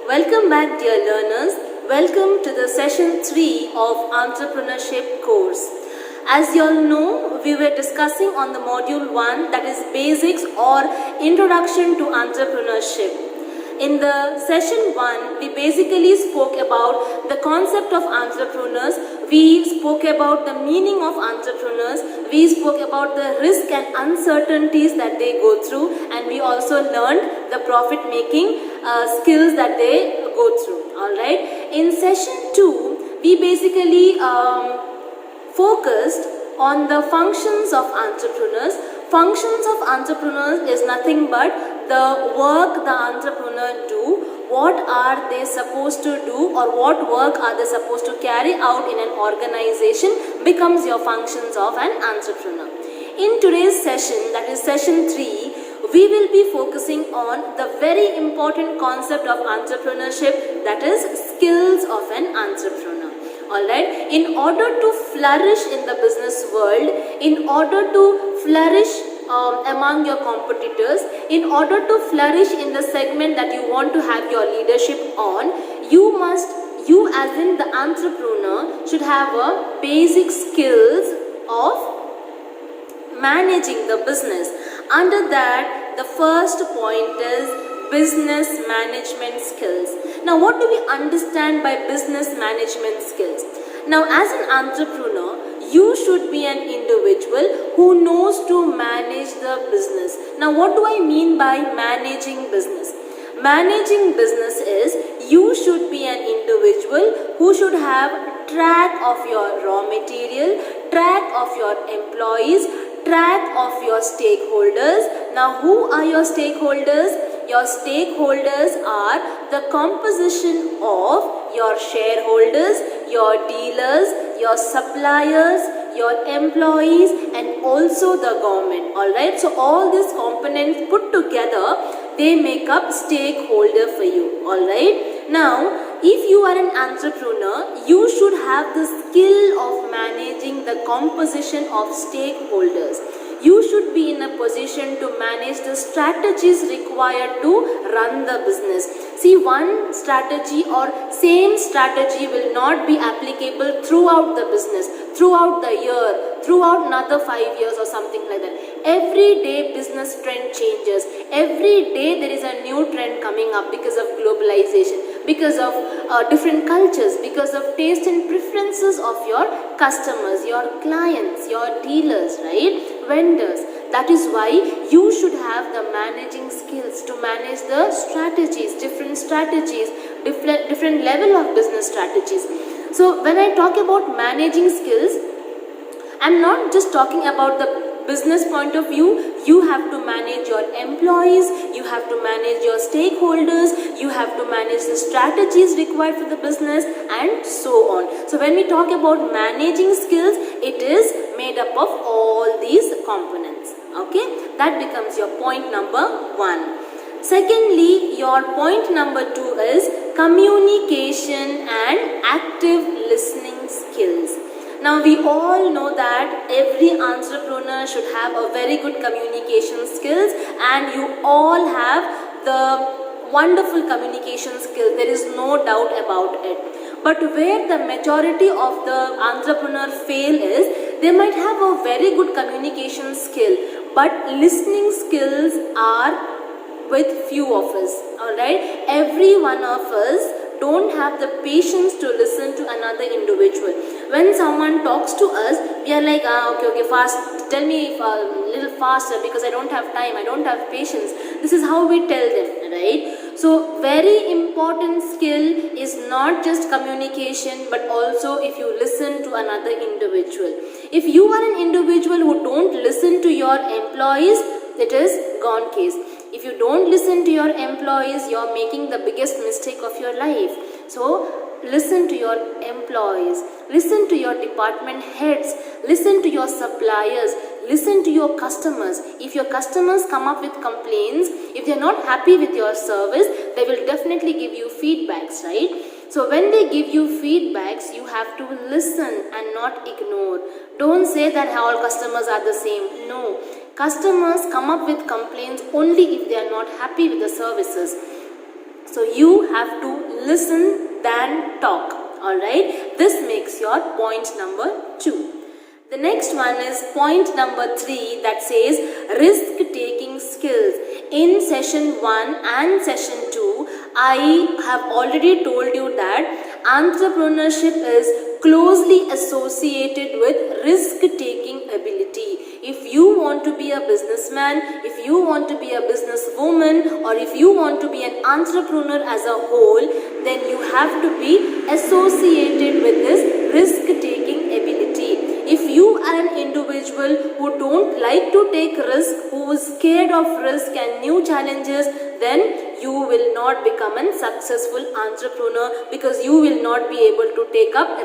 Welcome back, dear learners. Welcome to the session 3 of entrepreneurship course. As you all know, we were discussing on the module 1, that is basics or introduction to entrepreneurship. In the session 1, we basically spoke about the concept of entrepreneurs, we spoke about the meaning of entrepreneurs, we spoke about the risk and uncertainties that they go through, and we also learned the profit making skills that they go through. Alright, in session 2, we basically focused on the functions of entrepreneurs. Functions of entrepreneurs is nothing but the work the entrepreneur do, what are they supposed to do, or what work are they supposed to carry out in an organization becomes your functions of an entrepreneur. In today's session, that is session 3, we will be focusing on the very important concept of entrepreneurship, that is skills of an entrepreneur. Alright, in order to flourish in the business world, in order to flourish among your competitors, in order to flourish in the segment that you want to have your leadership on, you as in the entrepreneur should have a basic skills of managing the business. Under that, the first point is business management skills. Now, what do we understand by business management skills? Now, as an entrepreneur, you should be an individual who knows to manage the business. Now, what do I mean by managing business? Managing business is you should be an individual who should have track of your raw material, track of your employees, track of your stakeholders. Now, who are your stakeholders? Your stakeholders are the composition of your shareholders, your dealers, your suppliers, your employees, and also the government. Alright, so all these components put together, they make up stakeholder for you. Alright, now if you are an entrepreneur, you should have the skill of managing the composition of stakeholders. You should be in a position to manage the strategies required to run the business. See, one strategy or same strategy will not be applicable throughout the business, throughout the year, throughout another 5 years or something like that. Every day business trend changes. Every day there is a new trend coming up because of globalization, because of different cultures, because of taste and preferences of your customers, your clients, your dealers, right? Vendors. That is why you should have the managing skills to manage the strategies, different level of business strategies. So when I talk about managing skills, I'm not just talking about the business point of view. You have to manage your employees, you have to manage your stakeholders, you have to manage the strategies required for the business, and so on. So when we talk about managing skills, it is made up of all these components. Okay, that becomes your point number 1. Secondly, your point number 2 is communication and active listening skills. Now, we all know that every entrepreneur should have a very good communication skills, and you all have the wonderful communication skills. There is no doubt about it. But where the majority of the entrepreneur fail is, they might have a very good communication skill, but listening skills are with few of us. Alright, every one of us don't have the patience to listen to another individual. When someone talks to us, we are like, okay, fast, tell me a little faster because I don't have time, I don't have patience. This is how we tell them, right? So very important skill is not just communication, but also if you listen to another individual. If you are an individual who don't listen to your employees, it is gone case. If you don't listen to your employees, you are making the biggest mistake of your life. So, listen to your employees, listen to your department heads, listen to your suppliers, listen to your customers. If your customers come up with complaints, if they are not happy with your service, they will definitely give you feedbacks, right? So when they give you feedbacks, you have to listen and not ignore. Don't say that all customers are the same. No. Customers come up with complaints only if they are not happy with the services. So you have to listen than talk. Alright, this makes your point number 2. The next one is point number 3, that says risk taking skills. In session 1 and session 2, I have already told you that entrepreneurship is closely associated with risk taking ability. If you want to be a businessman, if you want to be a businesswoman, or if you want to be an entrepreneur as a whole, then you have to be associated with this risk taking ability. If you are an individual who don't like to take risk, who is scared of risk and new challenges, then you will not become a successful entrepreneur, because you will not be able to take up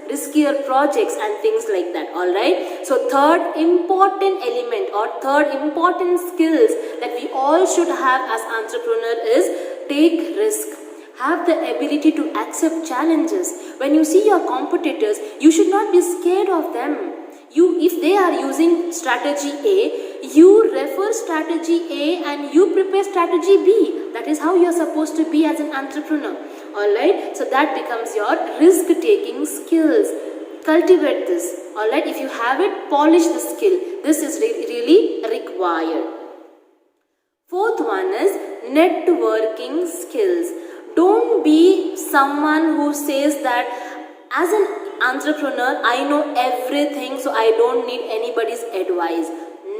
riskier projects and things like that. Alright, so third important element or third important skills that we all should have as entrepreneur is take risk. Have the ability to accept challenges. When you see your competitors, you should not be scared of them. If they are using strategy A, you refer strategy A and you prepare strategy B. That is how you are supposed to be as an entrepreneur. Alright, so that becomes your risk taking skills. Cultivate this. Alright, if you have it, polish the skill. This is really required. Fourth one is networking skills. Don't be someone who says that as an entrepreneur, I know everything, so I don't need anybody's advice.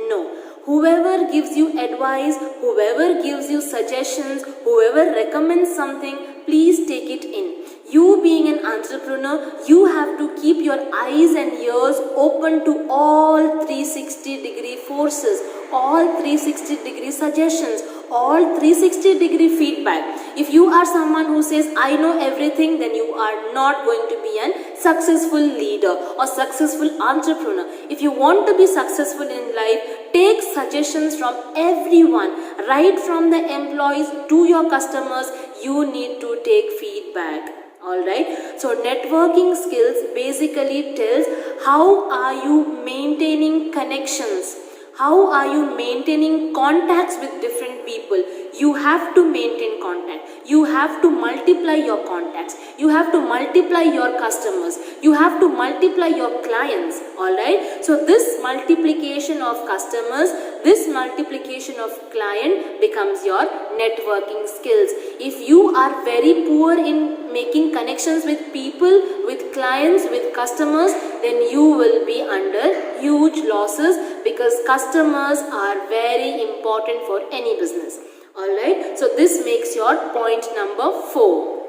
No. Whoever gives you advice, whoever gives you suggestions, whoever recommends something, please take it in. You being an entrepreneur, you have to keep your eyes and ears open to all 360-degree forces, all 360-degree suggestions, all 360-degree feedback. If you are someone who says, I know everything, then you are not going to be a successful leader or successful entrepreneur. If you want to be successful in life, take suggestions from everyone, right from the employees to your customers. You need to take feedback. Alright, so networking skills basically tells how are you maintaining connections, how are you maintaining contacts with different people. You have to maintain contact. You have to multiply your contacts. You have to multiply your customers. You have to multiply your clients. Alright, so this multiplication of customers, this multiplication of client becomes your networking skills. If you are very poor in making connections with people, with clients, with customers, then you will be under huge losses, because customers are very important for any business. Alright, so this makes your point number 4.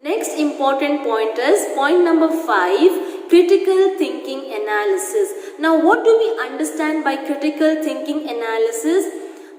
Next important point is point number 5, critical thinking analysis. Now, what do we understand by critical thinking analysis?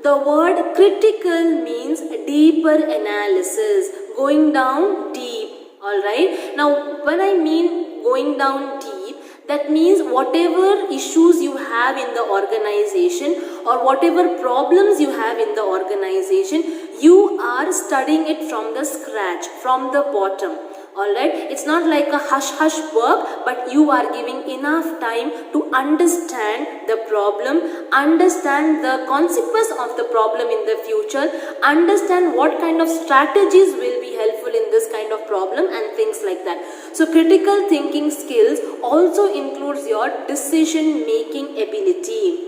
The word critical means deeper analysis, going down deep. Alright, now when I mean going down deep, that means whatever issues you have in the organization or whatever problems you have in the organization, you are studying it from the scratch, from the bottom. Alright, it's not like a hush-hush work, but you are giving enough time to understand the problem, understand the consequence of the problem in the future, understand what kind of strategies will be helpful in this kind of problem and things like that. So critical thinking skills also includes your decision-making ability.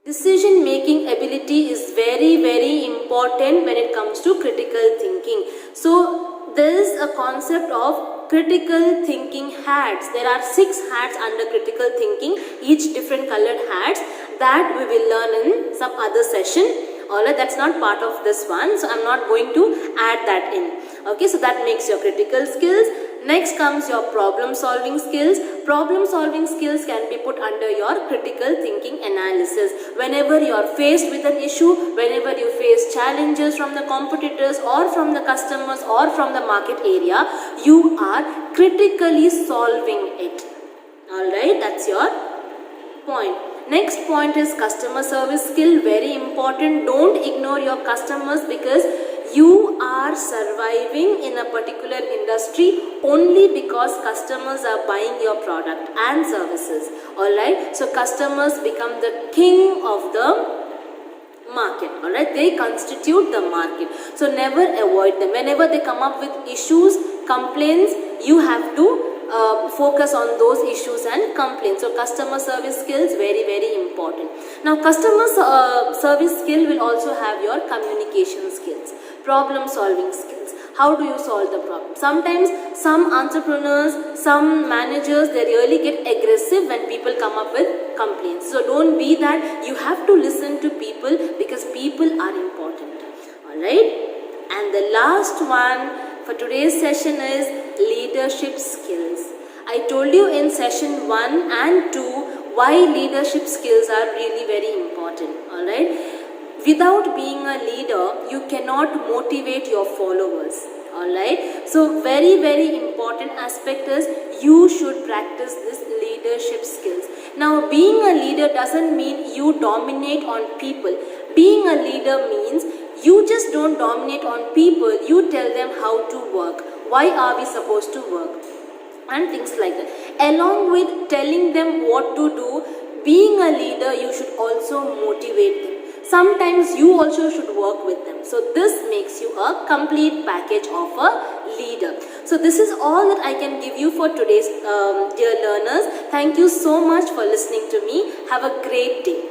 Decision-making ability is very, very important when it comes to critical thinking. So there is a concept of critical thinking hats. There are 6 hats under critical thinking, each different colored hats, that we will learn in some other session. Alright, that's not part of this one, so I'm not going to add that in. Okay, so that makes your critical skills. Next comes your problem solving skills. Problem solving skills can be put under your critical thinking analysis. Whenever you are faced with an issue, whenever you face challenges from the competitors or from the customers or from the market area, you are critically solving it. Alright, that's your point. Next point is customer service skill, very important. Don't ignore your customers, because you are surviving in a particular industry only because customers are buying your product and services. Alright, so customers become the king of the market. All right, they constitute the market. So never avoid them. Whenever they come up with issues, complaints, you have to focus on those issues and complaints. So customer service skills, very, very important. Now customer service skill will also have your communication skills, problem solving skills. How do you solve the problem? Sometimes some entrepreneurs, some managers, they really get aggressive when people come up with complaints. So don't be that. You have to listen to people because people are important. Alright. And the last one for today's session is leadership skills. I told you in session 1 and 2 why leadership skills are really very important. Alright. Without being a leader, you cannot motivate your followers. Alright. So very, very important aspect is you should practice this leadership skills. Now being a leader doesn't mean you dominate on people. Being a leader means you just don't dominate on people, you tell them how to work. Why are we supposed to work? And things like that. Along with telling them what to do, being a leader, you should also motivate them. Sometimes you also should work with them. So this makes you a complete package of a leader. So this is all that I can give you for today's dear learners. Thank you so much for listening to me. Have a great day.